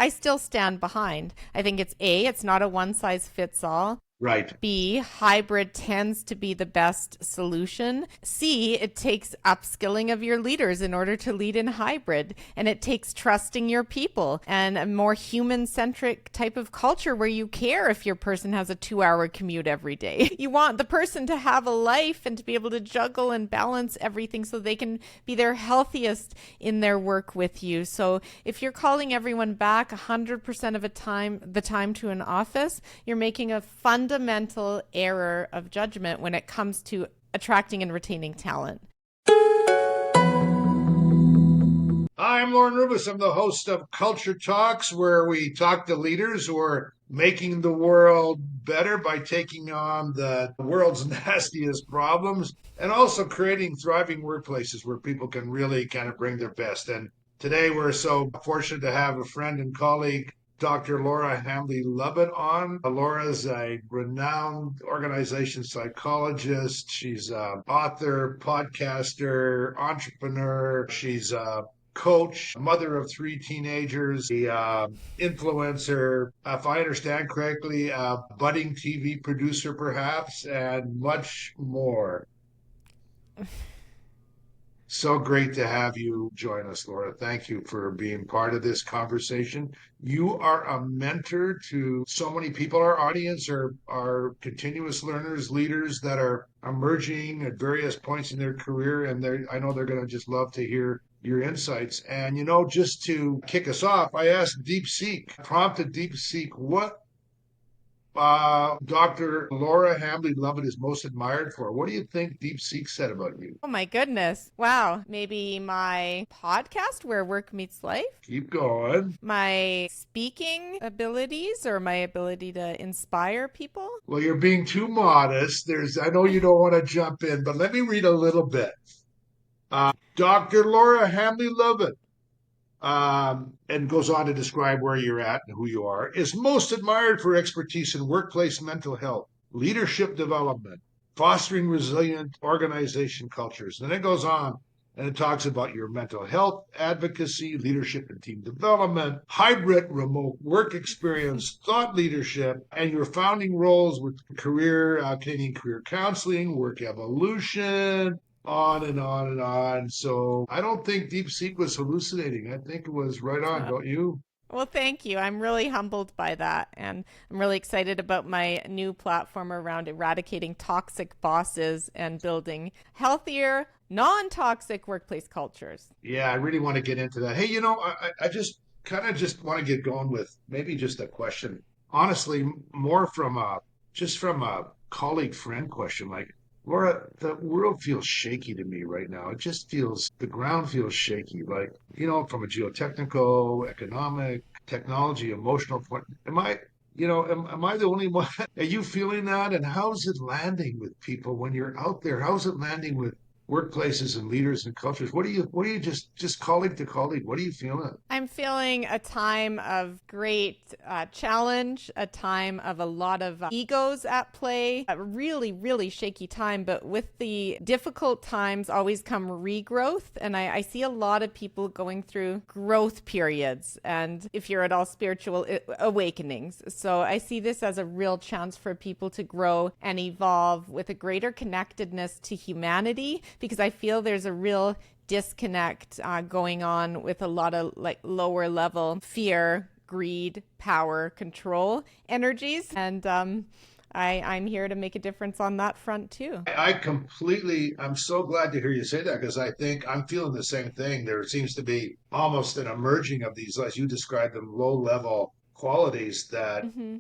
I still stand behind. I think it's not a one size fits all. Right. B, hybrid tends to be the best solution. C, it takes upskilling of your leaders in order to lead in hybrid. And it takes trusting your people and a more human centric type of culture where you care if your person has a 2 hour commute every day. You want the person to have a life and to be able to juggle and balance everything so they can be their healthiest in their work with you. So if you're calling everyone back 100% of the time to an office, you're making a fundamental error of judgment when it comes to attracting and retaining talent. I'm Lorne Rubis. I'm the host of Culture Talks, where we talk to leaders who are making the world better by taking on the world's nastiest problems and also creating thriving workplaces where people can really kind of bring their best. And today we're so fortunate to have a friend and colleague, Dr. Laura Hambley Lovett on. Laura is a renowned organization psychologist. She's an author, podcaster, entrepreneur. She's a coach, mother of three teenagers, the influencer, if I understand correctly, a budding TV producer, perhaps, and much more. So great to have you join us, Laura. Thank you for being part of this conversation. You are a mentor to so many people. Our audience are continuous learners, leaders that are emerging at various points in their career, and I know they're going to just love to hear your insights. And just to kick us off, I asked prompted DeepSeek, what Dr. Laura Hambley Lovett is most admired for. What do you think DeepSeek said about you? Oh my goodness. Wow. Maybe my podcast, Where Work Meets Life? Keep going. My speaking abilities or my ability to inspire people? Well, you're being too modest. I know you don't want to jump in, but let me read a little bit. Dr. Laura Hambley Lovett, and goes on to describe where you're at and who you are, is most admired for expertise in workplace mental health, leadership development, fostering resilient organization cultures. And it goes on and it talks about your mental health advocacy, leadership and team development, hybrid remote work experience, thought leadership, and your founding roles with Canadian career counseling, work evolution, on and on and on. So I don't think DeepSeek was hallucinating. I think it was right on, don't you? Well, thank you. I'm really humbled by that. And I'm really excited about my new platform around eradicating toxic bosses and building healthier, non-toxic workplace cultures. Yeah, I really want to get into that. Hey, I just kind of just want to get going with maybe just a question. Honestly, more from a colleague friend question. Like, Laura, the world feels shaky to me right now. The ground feels shaky. Like, from a geotechnical, economic, technology, emotional point. Am I the only one? Are you feeling that? And how's it landing with people when you're out there? How's it landing with workplaces and leaders and cultures? What do you just colleague to colleague? What are you feeling? I'm feeling a time of great challenge, a time of a lot of egos at play, a really, really shaky time. But with the difficult times always come regrowth. And I see a lot of people going through growth periods. And if you're at all spiritual, awakenings. So I see this as a real chance for people to grow and evolve with a greater connectedness to humanity, because I feel there's a real disconnect going on with a lot of like lower level fear, greed, power, control energies. And I'm here to make a difference on that front too. I'm so glad to hear you say that, because I think I'm feeling the same thing. There seems to be almost an emerging of these, as you described them, low level qualities that, Mm-hmm.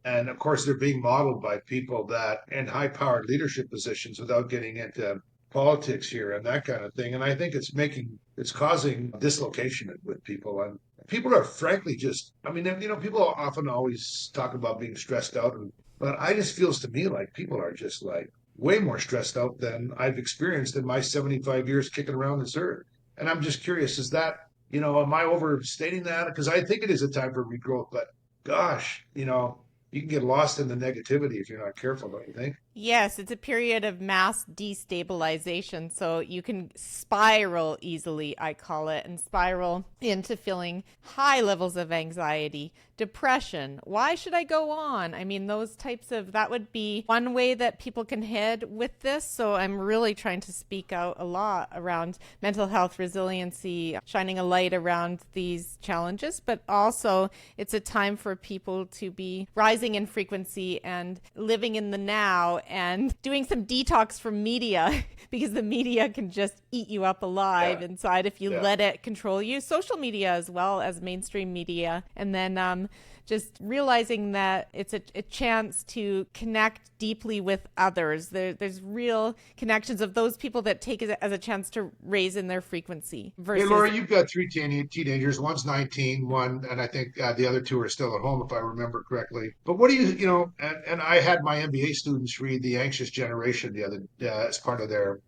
and of course, they're being modeled by people that in high powered leadership positions without getting into politics here and that kind of thing. And I think it's causing dislocation with people. And people are frankly I mean, people often always talk about being stressed out. But I just feels to me like people are just like way more stressed out than I've experienced in my 75 years kicking around this earth. And I'm just curious, am I overstating that? Because I think it is a time for regrowth, but gosh, you can get lost in the negativity if you're not careful, don't you think? Yes, it's a period of mass destabilization. So you can spiral easily, I call it, and spiral into feeling high levels of anxiety, depression. Why should I go on? I mean, that would be one way that people can head with this. So I'm really trying to speak out a lot around mental health resiliency, shining a light around these challenges, but also it's a time for people to be rising in frequency and living in the now and doing some detox from media because the media can just eat you up alive inside if you let it control you. Social media as well as mainstream media. And then just realizing that it's a chance to connect deeply with others. There's real connections of those people that take it as a chance to raise in their frequency. Hey, Laura, you've got three teenagers. One's 19, and I think the other two are still at home, if I remember correctly. But what do and I had my MBA students read The Anxious Generation as part of their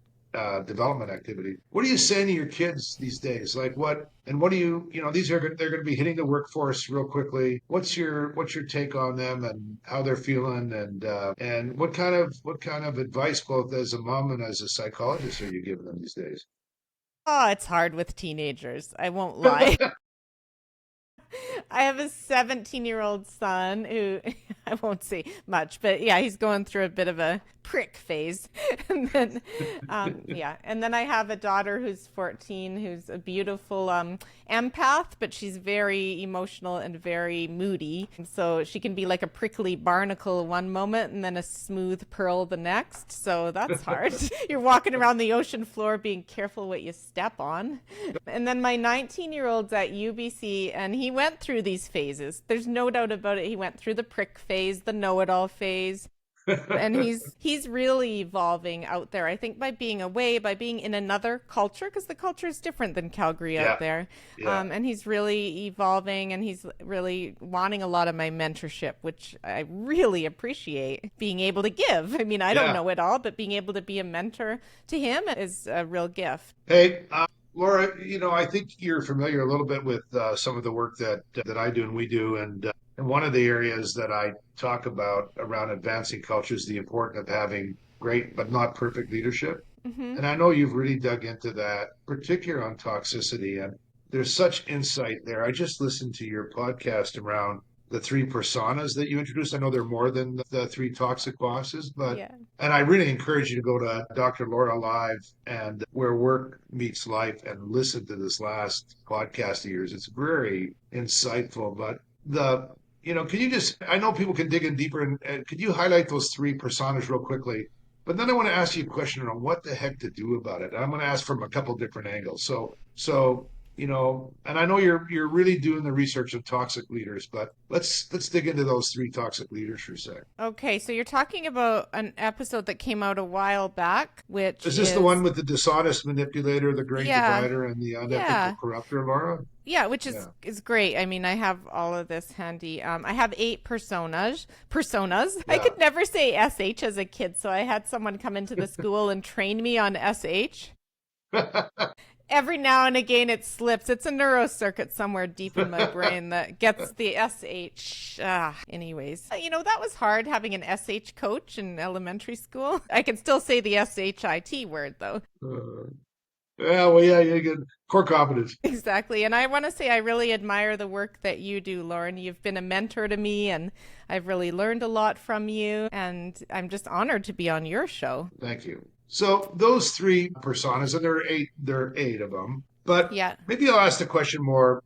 development activity. What are you saying to your kids these days? Like what do they're going to be hitting the workforce real quickly. What's your take on them and how they're feeling and what kind of advice, both as a mom and as a psychologist, are you giving them these days? Oh, it's hard with teenagers. I won't lie. I have a 17-year-old son who I won't say much, but yeah, he's going through a bit of a prick phase. And then, and then I have a daughter who's 14, who's a beautiful empath, but she's very emotional and very moody. So she can be like a prickly barnacle one moment and then a smooth pearl the next. So that's hard. You're walking around the ocean floor being careful what you step on. And then my 19-year-old's at UBC, and he went through these phases. There's no doubt about it. He went through the prick phase, the know-it-all phase. And he's really evolving out there, I think, by being away, by being in another culture, because the culture is different than Calgary out there. And he's really evolving, and he's really wanting a lot of my mentorship, which I really appreciate being able to give. I mean, I don't know it all, but being able to be a mentor to him is a real gift. Hey, Laura, I think you're familiar a little bit with some of the work that I do and we do, and one of the areas that I talk about around advancing culture is the importance of having great but not perfect leadership. Mm-hmm. And I know you've really dug into that, particularly on toxicity, and there's such insight there. I just listened to your podcast around the three personas that you introduced. I know there are more than the three toxic bosses, and I really encourage you to go to Dr. Laura Live and Where Work Meets Life and listen to this last podcast of yours. It's very insightful. But can you I know people can dig in deeper, and could you highlight those three personas real quickly? But then I want to ask you a question on what the heck to do about it. I'm going to ask from a couple different angles. So and I know you're really doing the research of toxic leaders, but let's dig into those three toxic leaders for a sec. Okay, so you're talking about an episode that came out a while back, which is this the one with the dishonest manipulator, the great divider, and the unethical corrupter, Laura? Yeah, which is great. I mean, I have all of this handy. I have 8 personas. Yeah. I could never say SH as a kid, so I had someone come into the school and train me on SH. Every now and again it slips. It's a neurocircuit somewhere deep in my brain that gets the SH. Anyways, that was hard having an SH coach in elementary school. I can still say the SHIT word though. You get core competence. Exactly. And I want to say I really admire the work that you do, Lorne. You've been a mentor to me, and I've really learned a lot from you, and I'm just honored to be on your show. Thank you. So those three personas, and there are eight of them. But maybe I'll ask the question more.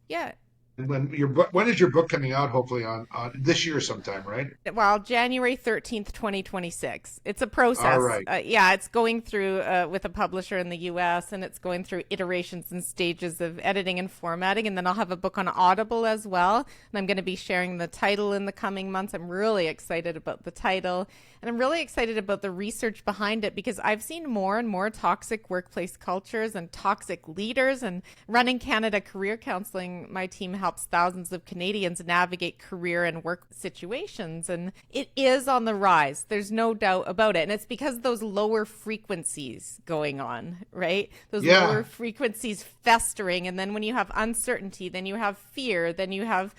Yeah. When is your book coming out? Hopefully on this year sometime, right? Well, January 13th, 2026. It's a process. All right. It's going through with a publisher in the U.S., and it's going through iterations and stages of editing and formatting. And then I'll have a book on Audible as well. And I'm going to be sharing the title in the coming months. I'm really excited about the title. And I'm really excited about the research behind it, because I've seen more and more toxic workplace cultures and toxic leaders. And running Canada Career Counseling, my team helps thousands of Canadians navigate career and work situations. And it is on the rise. There's no doubt about it. And it's because of those lower frequencies going on, right? Those lower frequencies festering. And then when you have uncertainty, then you have fear, then you have,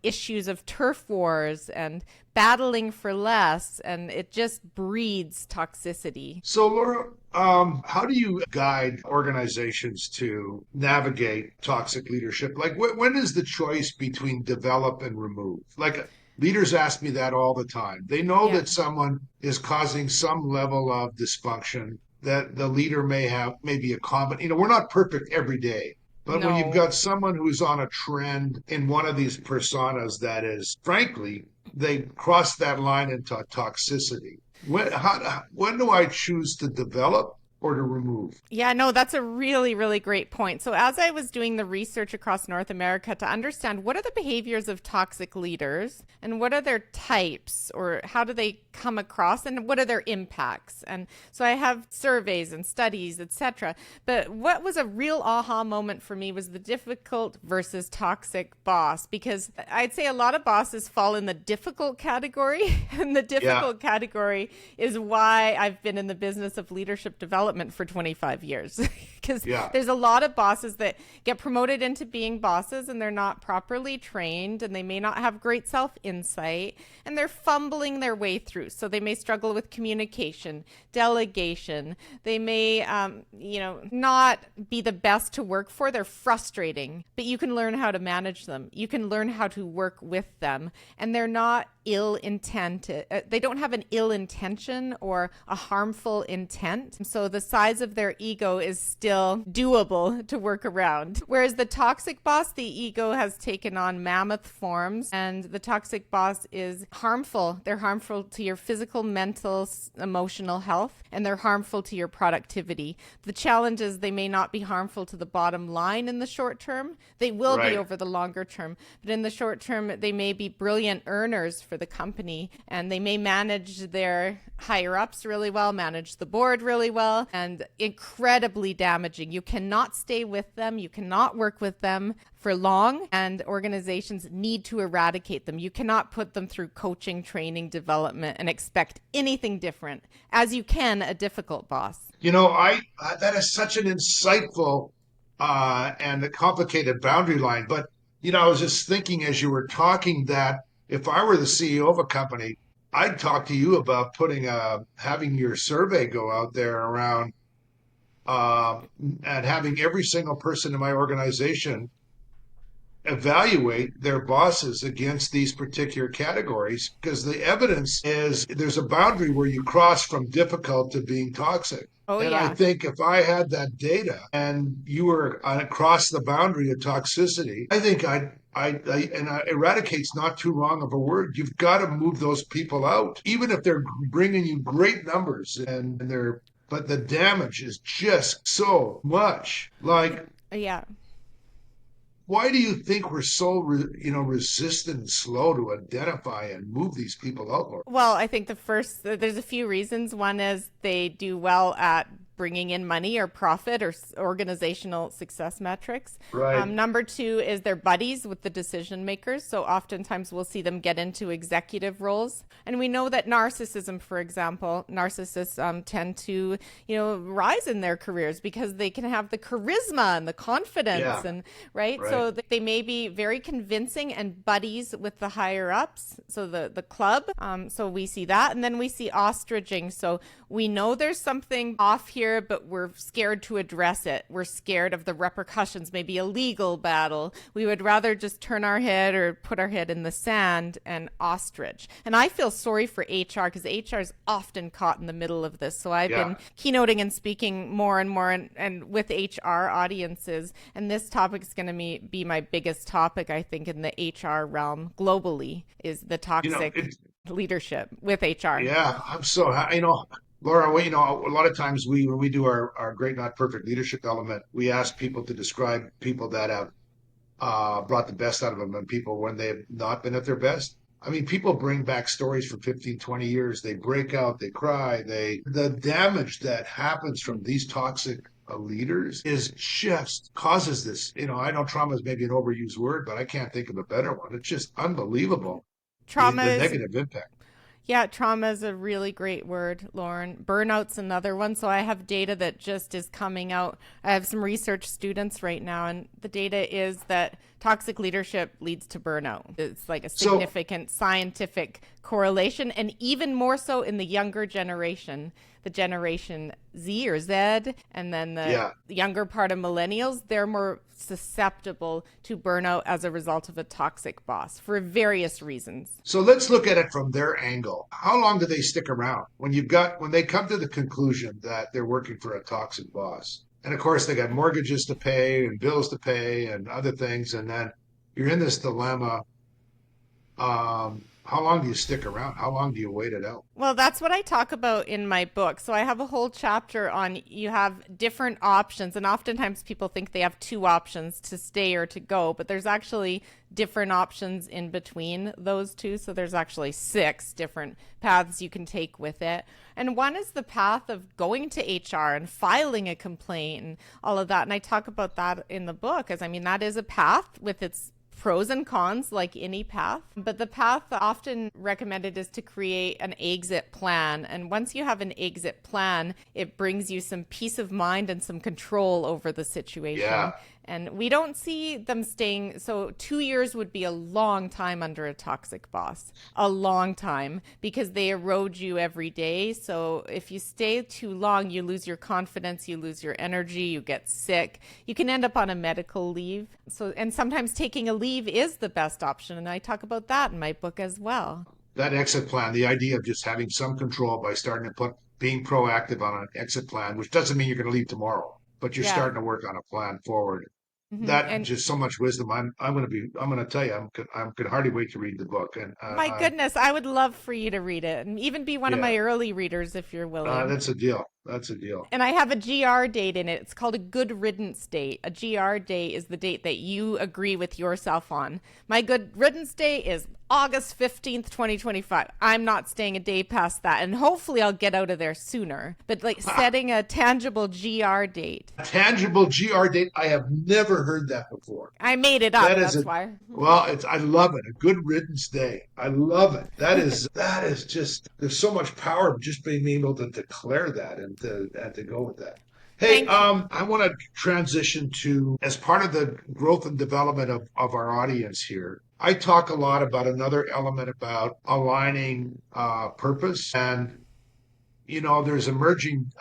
issues of turf wars and battling for less, and it just breeds toxicity. So, Laura, how do you guide organizations to navigate toxic leadership? Like, when is the choice between develop and remove? Like, leaders ask me that all the time. They know Yeah. that someone is causing some level of dysfunction, that the leader may be a common, we're not perfect every day. But when you've No. got someone who's on a trend in one of these personas that is, frankly, they cross that line into toxicity. When do I choose to develop or to remove? Yeah, no, that's a really, really great point. So, as I was doing the research across North America to understand what are the behaviors of toxic leaders and what are their types, or how do they come across, and what are their impacts? And so I have surveys and studies, etc. But what was a real aha moment for me was the difficult versus toxic boss, because I'd say a lot of bosses fall in the difficult category, and the difficult category is why I've been in the business of leadership development for 25 years. Because there's a lot of bosses that get promoted into being bosses and they're not properly trained, and they may not have great self-insight, and they're fumbling their way through. So they may struggle with communication, delegation. They may, not be the best to work for. They're frustrating, but you can learn how to manage them. You can learn how to work with them, and they're not ill intent. They don't have an ill intention or a harmful intent. So the size of their ego is still doable to work around. Whereas the toxic boss, the ego has taken on mammoth forms, and the toxic boss is harmful. They're harmful to your physical, mental, emotional health, and they're harmful to your productivity. The challenge is they may not be harmful to the bottom line in the short term. They will be over the longer term. But in the short term, they may be brilliant earners for the company, and they may manage their higher ups really well, manage the board really well, and incredibly damaging. You cannot stay with them. You cannot work with them for long, and organizations need to eradicate them. You cannot put them through coaching, training, development, and expect anything different as you can a difficult boss. I that is such an insightful and a complicated boundary line. But I was just thinking as you were talking that if I were the CEO of a company, I'd talk to you about having your survey go out there around and having every single person in my organization evaluate their bosses against these particular categories, because the evidence is there's a boundary where you cross from difficult to being toxic. I think if I had that data and you were across the boundary of toxicity, I think eradicate's not too wrong of a word. You've got to move those people out, even if they're bringing you great numbers but the damage is just so much. Why do you think we're so, resistant and slow to identify and move these people out, Laura? Well, I think there's a few reasons. One is they do well at bringing in money or profit or organizational success metrics. Right. Number two is they're buddies with the decision makers. So oftentimes we'll see them get into executive roles. And we know that narcissism, for example, narcissists tend to, rise in their careers because they can have the charisma and the confidence and right. So they may be very convincing and buddies with the higher ups. So the club. So we see that. And then we see ostriching. So we know there's something off here, but we're scared to address it. We're scared of the repercussions, maybe a legal battle. We would rather just turn our head or put our head in the sand and ostrich. And I feel sorry for HR, because HR is often caught in the middle of this. So I've been keynoting and speaking more and more and with HR audiences. And this topic is going to be my biggest topic, I think, in the HR realm globally, is the toxic leadership with HR. Yeah, I'm so Laura, a lot of times when we do our Great Not Perfect Leadership Element, we ask people to describe people that have brought the best out of them and people when they've not been at their best. I mean, people bring back stories from 15, 20 years. They break out, they cry. The damage that happens from these toxic leaders is just causes this. I know trauma is maybe an overused word, but I can't think of a better one. It's just unbelievable. Trauma the is negative impact. Yeah, trauma is a really great word, Lorne. Burnout's another one. So I have data that just is coming out. I have some research students right now, and the data is that toxic leadership leads to burnout. It's like a So, significant scientific correlation, and even more so in the younger generation, the generation Z or Z, and then the yeah. younger part of millennials, they're more susceptible to burnout as a result of a toxic boss for various reasons. So let's look at it from their angle. How long do they stick around when they come to the conclusion that they're working for a toxic boss? And of course, they got mortgages to pay and bills to pay and other things. And then you're in this dilemma. How long do you stick around? How long do you wait it out? Well, that's what I talk about in my book. So I have a whole chapter on you have different options. And oftentimes people think they have two options, to stay or to go, but there's actually different options in between those two. So there's actually 6 different paths you can take with it. And one is the path of going to HR and filing a complaint and all of that. And I talk about that in the book, as I mean, that is a path with its pros and cons, like any path. But the path often recommended is to create an exit plan. And once you have an exit plan, it brings you some peace of mind and some control over the situation. Yeah. And we don't see them staying. So 2 years would be a long time under a toxic boss, a long time, because they erode you every day. So if you stay too long, you lose your confidence, you lose your energy, you get sick. You can end up on a medical leave. So, and sometimes taking a leave is the best option. And I talk about that in my book as well. That exit plan, the idea of just having some control by starting to being proactive on an exit plan, which doesn't mean you're going to leave tomorrow, but you're Yeah. starting to work on a plan forward. That And just so much wisdom. I'm going to tell you, I could hardly wait to read the book. And my goodness, I would love for you to read it and even be one of yeah, my early readers if you're willing. that's a deal. That's a deal. And I have a GR date in it. It's called a good riddance date. A GR date is the date that you agree with yourself on. My good riddance date is August 15th, 2025. I'm not staying a day past that. And hopefully I'll get out of there sooner. But like setting a tangible GR date. A tangible GR date. I have never heard that before. I made it up. That is That's why. well, I love it. A good riddance day. I love it. That is just, there's so much power just being able to declare that and to go with that. Hey, Thank you. I want to transition to, as part of the growth and development of our audience here, I talk a lot about another element about aligning purpose. And, there's emerging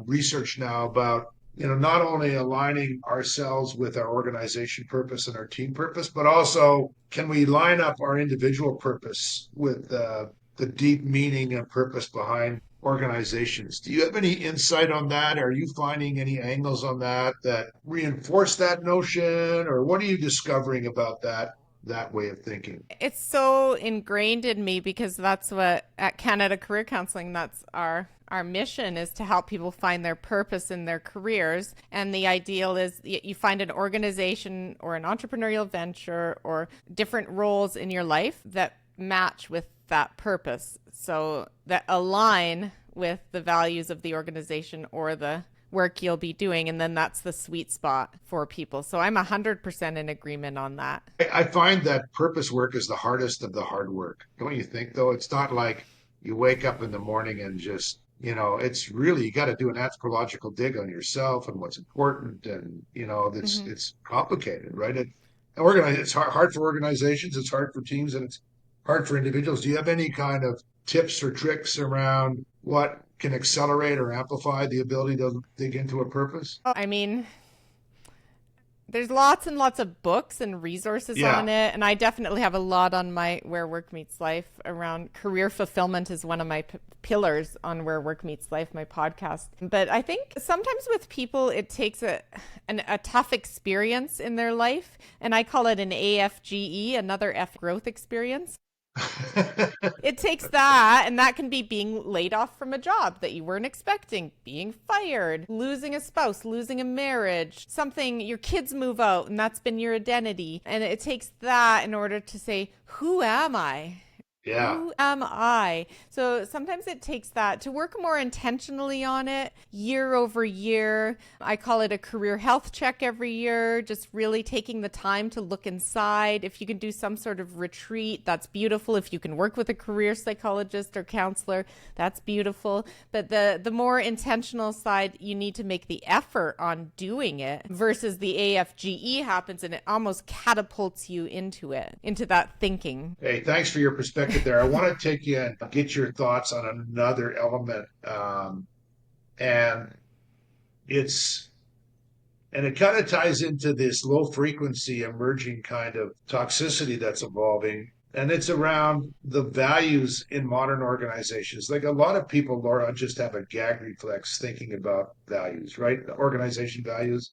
research now about, not only aligning ourselves with our organization purpose and our team purpose, but also can we line up our individual purpose with the deep meaning and purpose behind organizations. Do you have any insight on that? Are you finding any angles on that reinforce that notion, or what are you discovering about that way of thinking? It's so ingrained in me because that's what at Canada Career Counseling, that's our mission, is to help people find their purpose in their careers. And the ideal is you find an organization or an entrepreneurial venture or different roles in your life that match with that purpose. So that align with the values of the organization or the work you'll be doing. And then that's the sweet spot for people. So I'm 100% in agreement on that. I find that purpose work is the hardest of the hard work. Don't you think, though? It's not like you wake up in the morning and just, it's really, you got to do an anthropological dig on yourself and what's important. And, it's complicated, right? It's hard for organizations, it's hard for teams, and it's hard for individuals. Do you have any kind of tips or tricks around what can accelerate or amplify the ability to dig into a purpose? I mean, there's lots and lots of books and resources Yeah. on it. And I definitely have a lot on my Where Work Meets Life around career fulfillment is one of my pillars on Where Work Meets Life, my podcast. But I think sometimes with people, it takes a tough experience in their life. And I call it an AFGE, another F growth experience. It takes that, and that can be being laid off from a job that you weren't expecting, being fired, losing a spouse, losing a marriage, something, your kids move out, and that's been your identity. And it takes that in order to say, who am I? Yeah. Who am I? So sometimes it takes that to work more intentionally on it year over year. I call it a career health check every year, just really taking the time to look inside. If you can do some sort of retreat, that's beautiful. If you can work with a career psychologist or counselor, that's beautiful. But the more intentional side, you need to make the effort on doing it versus the AFGE happens and it almost catapults you into it, into that thinking. Hey, thanks for your perspective there. I want to take you and get your thoughts on another element. And it's and it kind of ties into this low frequency emerging kind of toxicity that's evolving. And it's around the values in modern organizations. Like a lot of people, Laura, just have a gag reflex thinking about values, right? The organization values.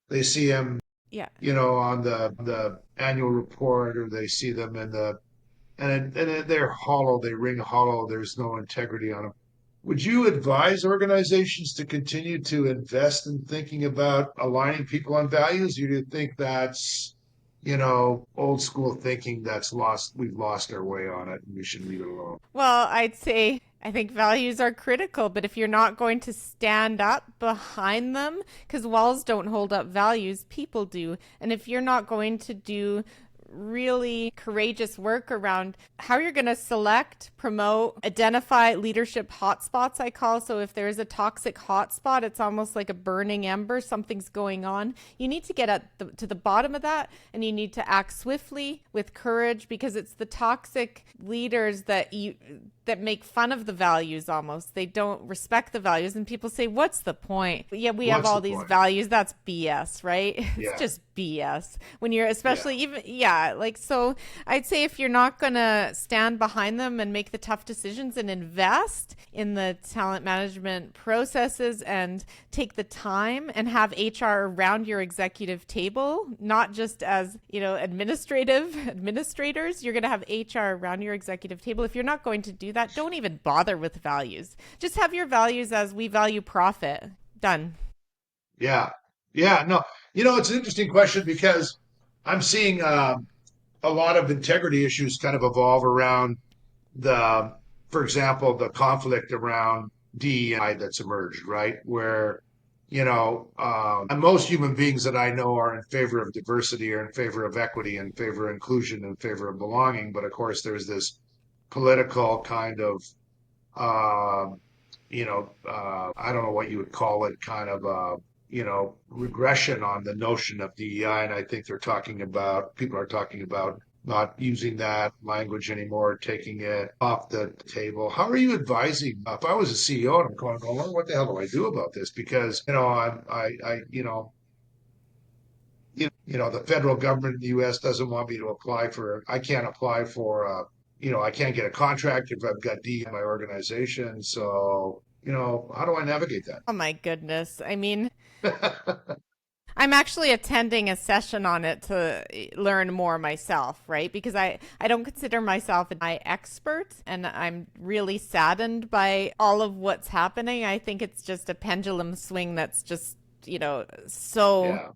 They see them, Yeah. on the annual report, or they see them in the and they're hollow. They ring hollow. There's no integrity on them. Would you advise organizations to continue to invest in thinking about aligning people on values? Or do you think that's, old school thinking that's lost? We've lost our way on it, and we should leave it alone. Well, I'd say I think values are critical, but if you're not going to stand up behind them, because walls don't hold up values, people do. And if you're not going to do really courageous work around how you're going to select, promote, identify leadership hotspots, I call. So if there's a toxic hotspot, it's almost like a burning ember, something's going on. You need to get to the bottom of that, and you need to act swiftly with courage, because it's the toxic leaders that make fun of the values almost. They don't respect the values, and people say, what's the point? Yeah, we have all these values. That's BS, right? Yeah. It's just BS. When you're especially so I'd say if you're not going to stand behind them and make the tough decisions and invest in the talent management processes and take the time and have HR around your executive table, not just as, administrators, you're going to have HR around your executive table. If you're not going to do that, don't even bother with values. Just have your values as we value profit. Done. Yeah. Yeah. No, it's an interesting question because I'm seeing a lot of integrity issues kind of evolve around for example, the conflict around DEI that's emerged, right? Where, and most human beings that I know are in favor of diversity, are in favor of equity, in favor of inclusion, in favor of belonging. But of course, there's this political kind of, I don't know what you would call it, kind of, regression on the notion of DEI. And I think people are talking about not using that language anymore, taking it off the table. How are you advising? If I was a CEO and I'm going, well, what the hell do I do about this? Because, the federal government in the U.S. doesn't want me to I can't apply for, I can't get a contract if I've got D in my organization. So, how do I navigate Oh my goodness. I mean, that? I'm actually attending a session on it to learn more myself, right? Because I don't consider myself an expert, and I'm really saddened by all of what's happening. I think it's just a pendulum swing that's just, so Yeah.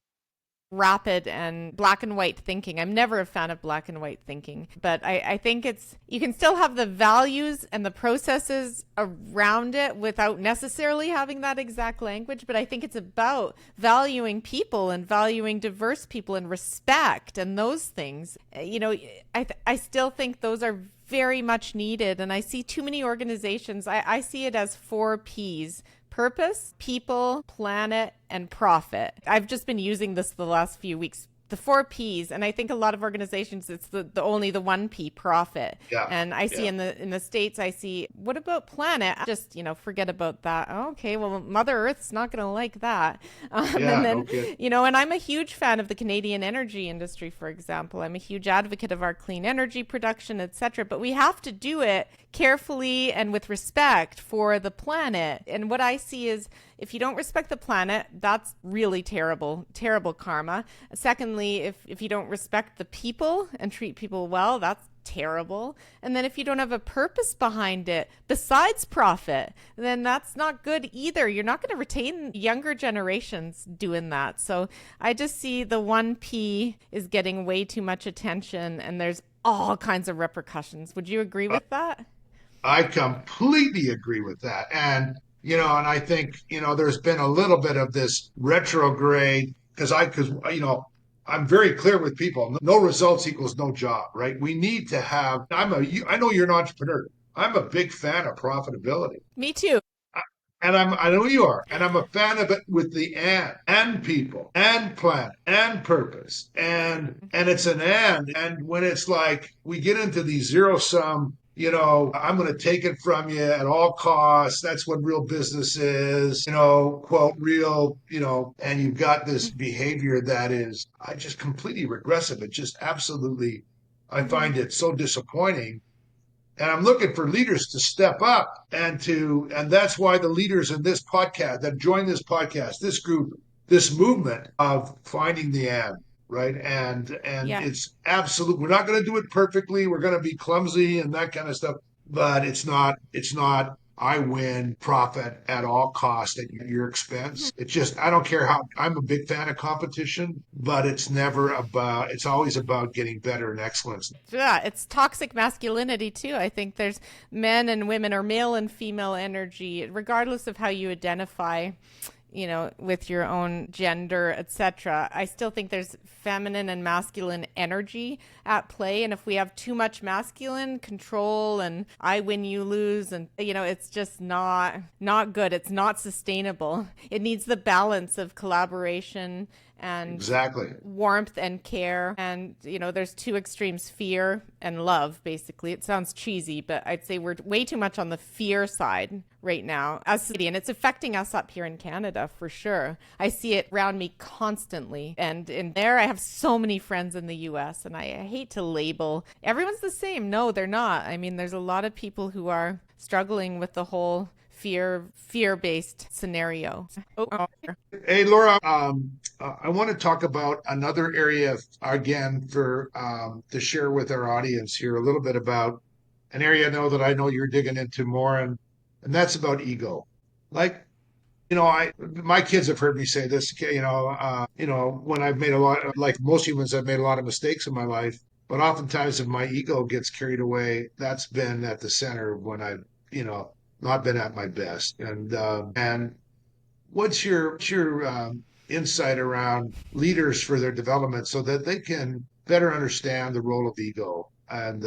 rapid and black and white thinking. I'm never a fan of black and white thinking, but I think you can still have the values and the processes around it without necessarily having that exact language. But I think it's about valuing people and valuing diverse people and respect and those things. I still think those are very much needed. And I see too many organizations. I see it as 4 Ps: purpose, people, planet, and profit. I've just been using this the last few weeks. The 4 Ps, and I think a lot of organizations, it's the only the 1 P, profit. Yeah. And I see in the States, I see, what about planet? Just forget about that. Okay, well, Mother Earth's not going to like that. And then Okay. and I'm a huge fan of the Canadian energy industry, for example. I'm a huge advocate of our clean energy production, etc. But we have to do it carefully and with respect for the planet. And what I see is, if you don't respect the planet, that's really terrible, terrible karma. Secondly, if you don't respect the people and treat people well, that's terrible. And then if you don't have a purpose behind it besides profit, then that's not good either. You're not going to retain younger generations doing that. So I just see the 1 P is getting way too much attention, and there's all kinds of repercussions. Would you agree with that? I completely agree with that. And, and I think, there's been a little bit of this retrograde because I'm very clear with people. No results equals no job, right? We need to have, I know you're an entrepreneur. I'm a big fan of profitability. Me too. And I know you are, and I'm a fan of it with the and people and planet and purpose. And it's an and when it's like we get into these zero sum, I'm going to take it from you at all costs. That's what real business is, quote, real, and you've got this behavior that is, I just completely regressive. It just absolutely, I find it so disappointing. And I'm looking for leaders to step up and that's why the leaders in this podcast that join this podcast, this group, this movement of finding the and, right? And Yeah. it's absolute. We're not going to do it perfectly. We're going to be clumsy and that kind of stuff, but it's not I win profit at all cost at your expense. It's just, I don't care how, I'm a big fan of competition, but it's always about getting better and excellence. Yeah, it's toxic masculinity too. I think there's men and women or male and female energy, regardless of how you identify, with your own gender, etc. I still think there's feminine and masculine energy at play. And if we have too much masculine control and I win, you lose, and it's just not good. It's not sustainable. It needs the balance of collaboration and Exactly. warmth and care. And, there's two extremes, fear and love, basically. It sounds cheesy, but I'd say we're way too much on the fear side right now as a city. And it's affecting us up here in Canada for sure. I see it around me constantly. And in there, I have so many friends in the US, and I hate to label everyone's the same. No, they're not. I mean, there's a lot of people who are struggling with the whole fear-based scenario. Hey, Laura, I want to talk about another area again for to share with our audience here a little bit about an area I know you're digging into more, and that's about ego. Like, my kids have heard me say this, when I've made like most humans, I've made a lot of mistakes in my life, but oftentimes if my ego gets carried away, that's been at the center of when I've, not been at my best. And what's your insight around leaders for their development so that they can better understand the role of ego and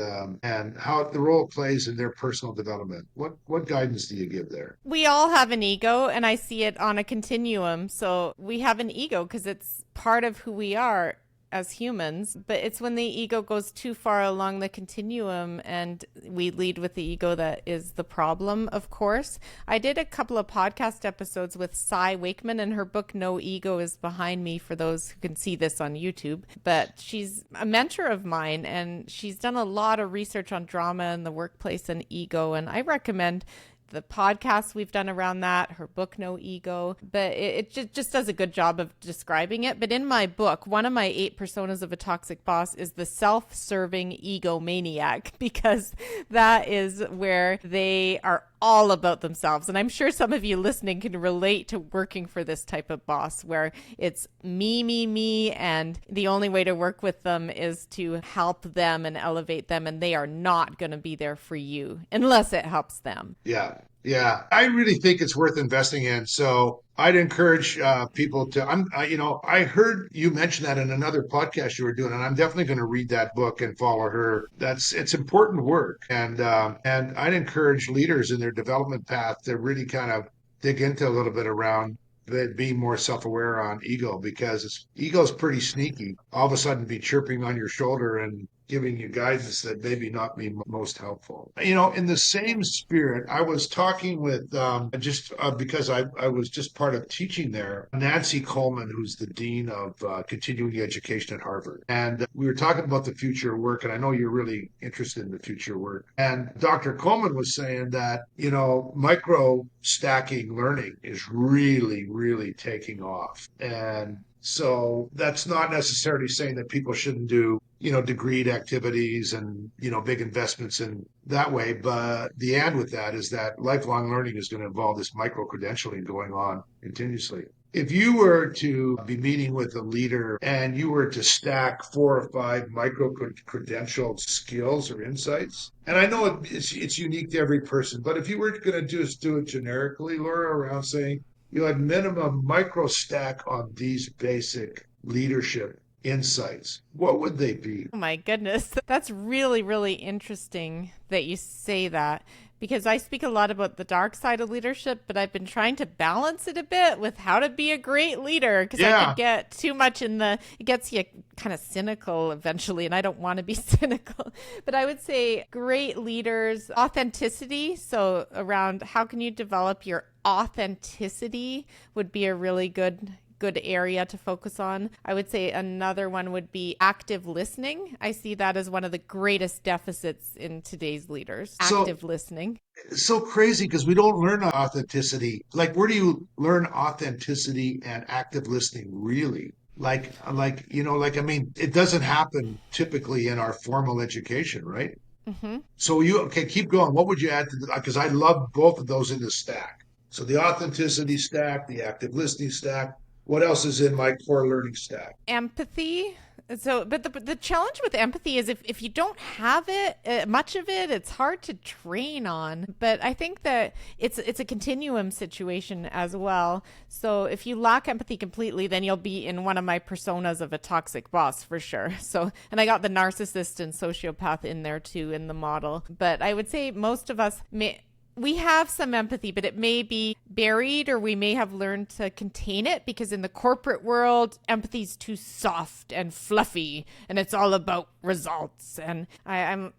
how the role it plays in their personal development? What guidance do you give there? We all have an ego, and I see it on a continuum. So we have an ego because it's part of who we are as humans, but it's when the ego goes too far along the continuum and we lead with the ego that is the problem, of course. I did a couple of podcast episodes with Cy Wakeman, and her book No Ego is behind me for those who can see this on YouTube. But she's a mentor of mine, and she's done a lot of research on drama in the workplace and ego, and I recommend the podcasts we've done around that, her book, No Ego, but it just does a good job of describing it. But in my book, one of my 8 personas of a toxic boss is the self-serving egomaniac, because that is where they are all about themselves. And I'm sure some of you listening can relate to working for this type of boss where it's me, and the only way to work with them is to help them and elevate them, and they are not going to be there for you unless it helps them. Yeah. Yeah, I really think it's worth investing in. So I'd encourage people to. I heard you mention that in another podcast you were doing, and I'm definitely going to read that book and follow her. It's important work, and I'd encourage leaders in their development path to really kind of dig into a little bit around being more self-aware on ego, because ego's pretty sneaky. All of a sudden, be chirping on your shoulder and giving you guidance that maybe not be most helpful. In the Yeah. same spirit, I was talking with just because I was just part of teaching there, Nancy Coleman, who's the dean of continuing education at Harvard, and we were talking about the future of work. And I know you're really interested in the future of work. And Dr. Coleman was saying that micro stacking learning is really, really taking off, and so that's not necessarily saying that people shouldn't do, degreed activities and, big investments in that way. But the end with that is that lifelong learning is going to involve this micro credentialing going on continuously. If you were to be meeting with a leader and you were to stack 4 or 5 micro credentialed skills or insights, and I know it's unique to every person, but if you were going to just do it generically, Laura, around saying you had minimum micro stack on these basic leadership insights, what would they be? Oh my goodness. That's really, really interesting that you say that because I speak a lot about the dark side of leadership, but I've been trying to balance it a bit with how to be a great leader because I Yeah. could get too much it gets you kind of cynical eventually, and I don't want to be cynical. But I would say great leaders, authenticity. So, around how can you develop your authenticity would be a really good area to focus on. I would say another one would be active listening. I see that as one of the greatest deficits in today's leaders. So Active listening. it's so crazy because we don't learn authenticity. Like, where do you learn authenticity and active listening really? Like, I mean, it doesn't happen typically in our formal education, right? Hmm. So okay, keep going. What would you add to because I love both of those in the stack. So the authenticity stack, the active listening stack. What else is in my core learning stack? Empathy. So, but the challenge with empathy is if you don't have it, much of it, it's hard to train on. But I think that it's a continuum situation as well. So if you lack empathy completely, then you'll be in one of my personas of a toxic boss for sure. So, and I got the narcissist and sociopath in there too in the model. But I would say most of us may we have some empathy, but it may be buried or we may have learned to contain it because in the corporate world, empathy is too soft and fluffy and it's all about results. And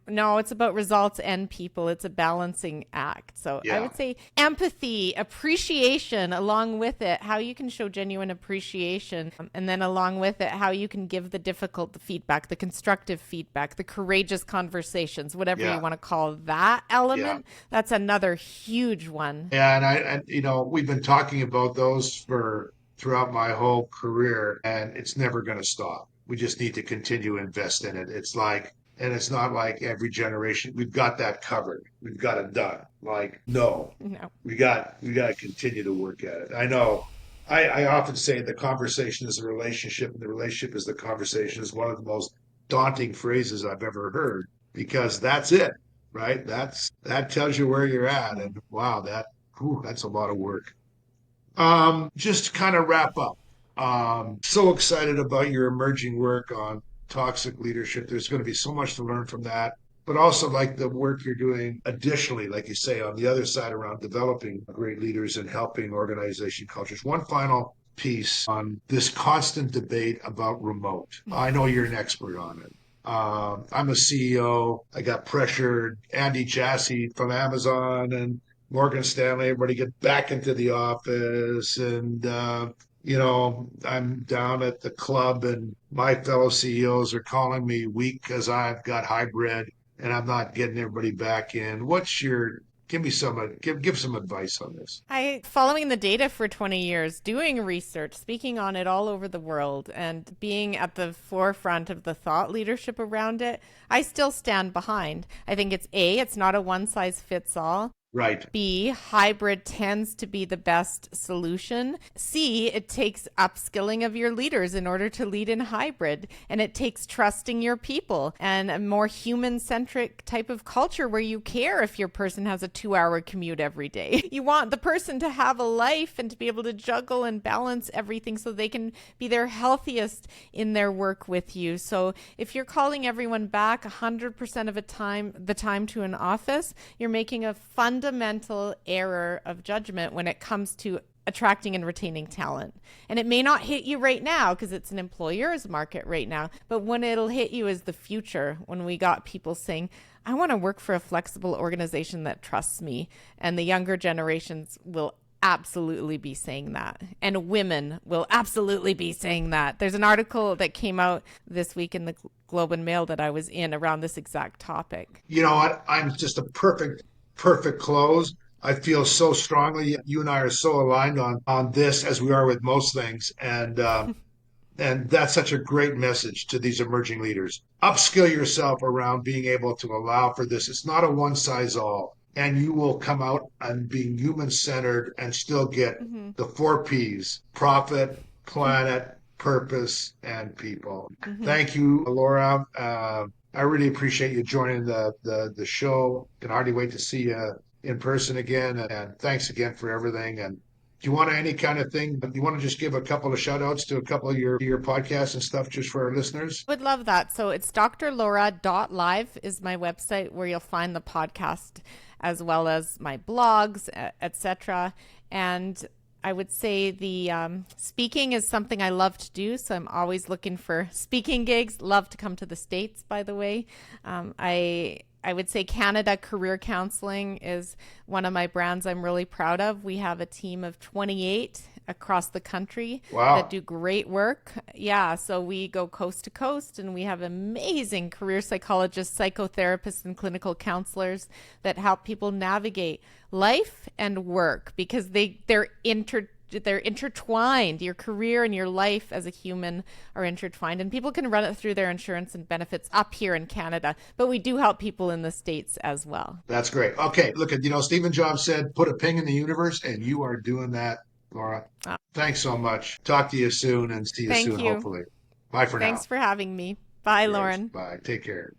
no, it's about results and people. It's a balancing act. So I Yeah. would say empathy, appreciation along with it, how you can show genuine appreciation. And then along with it, how you can give the difficult feedback, the constructive feedback, the courageous conversations, whatever you Yeah. want to call that Yeah. element. That's another huge one. Yeah, and we've been talking about those for throughout my whole career, and it's never going to stop. We just need to continue to invest in it. And it's not like every generation we've got that covered. We've got it done. Like, no, No. we got to continue to work at it. I know. I often say the conversation is a relationship, and the relationship is the conversation is one of the most daunting phrases I've ever heard because that's it, right? That tells you where you're at, and wow, that's a lot of work. Just to kind of wrap up. So excited about your emerging work on toxic leadership. There's going to be so much to learn from that, but also like the work you're doing additionally, like you say, on the other side around developing great leaders and helping organization cultures. One final piece on this constant debate about remote. I know you're an expert on it. I'm a CEO. I got pressured. Andy Jassy from Amazon and Morgan Stanley, everybody get back into the office. And, I'm down at the club and my fellow CEOs are calling me weak because I've got hybrid and I'm not getting everybody back in. Give me give some advice on this. I following the data for 20 years, doing research, speaking on it all over the world and being at the forefront of the thought leadership around it, I still stand behind. I think it's not a one size fits all. Right. B, hybrid tends to be the best solution. C, it takes upskilling of your leaders in order to lead in hybrid. And it takes trusting your people and a more human centric type of culture where you care if your person has a 2 hour commute every day. You want the person to have a life and to be able to juggle and balance everything so they can be their healthiest in their work with you. So if you're calling everyone back 100% of the time to an office, you're making a fundamental error of judgment when it comes to attracting and retaining talent. And it may not hit you right now because it's an employer's market right now, but when it'll hit you is the future, when we got people saying, I want to work for a flexible organization that trusts me. And the younger generations will absolutely be saying that. And women will absolutely be saying that. There's an article that came out this week in the Globe and Mail that I was in around this exact topic. You know what? I'm just a perfect close. I feel so strongly. You and I are so aligned on this as we are with most things, and that's such a great message to these emerging leaders. Upskill yourself around being able to allow for this. It's not a one size all. and you will come out and being human centered and still get Hmm. the 4 P's: profit, planet, purpose, and people. Hmm. Thank you, Laura. I really appreciate you joining the show. Can hardly wait to see you in person again. And thanks again for everything. And do you want any kind of thing? Do you want to just give a couple of shout outs to a couple of your podcasts and stuff just for our listeners? Would love that. So it's drlaura.live is my website where you'll find the podcast as well as my blogs, etc. And I would say the speaking is something I love to do. So I'm always looking for speaking gigs. Love to come to the States, by the way. I would say Canada Career Counseling is one of my brands I'm really proud of. We have a team of 28 across the country that Wow. do great work. Yeah, so we go coast to coast and we have amazing career psychologists, psychotherapists, and clinical counselors that help people navigate life and work because they're intertwined. Your career and your life as a human are intertwined, and people can run it through their insurance and benefits up here in Canada, but we do help people in the States as well. That's great. Okay, look at Stephen Jobs said, "Put a ping in the universe," and you are doing that, Laura. Uh, Thanks so much. Talk to you soon and see you Thank soon, you. hopefully. Bye for now. Thanks for having me. Bye, Yes, Lauren. bye. Take care.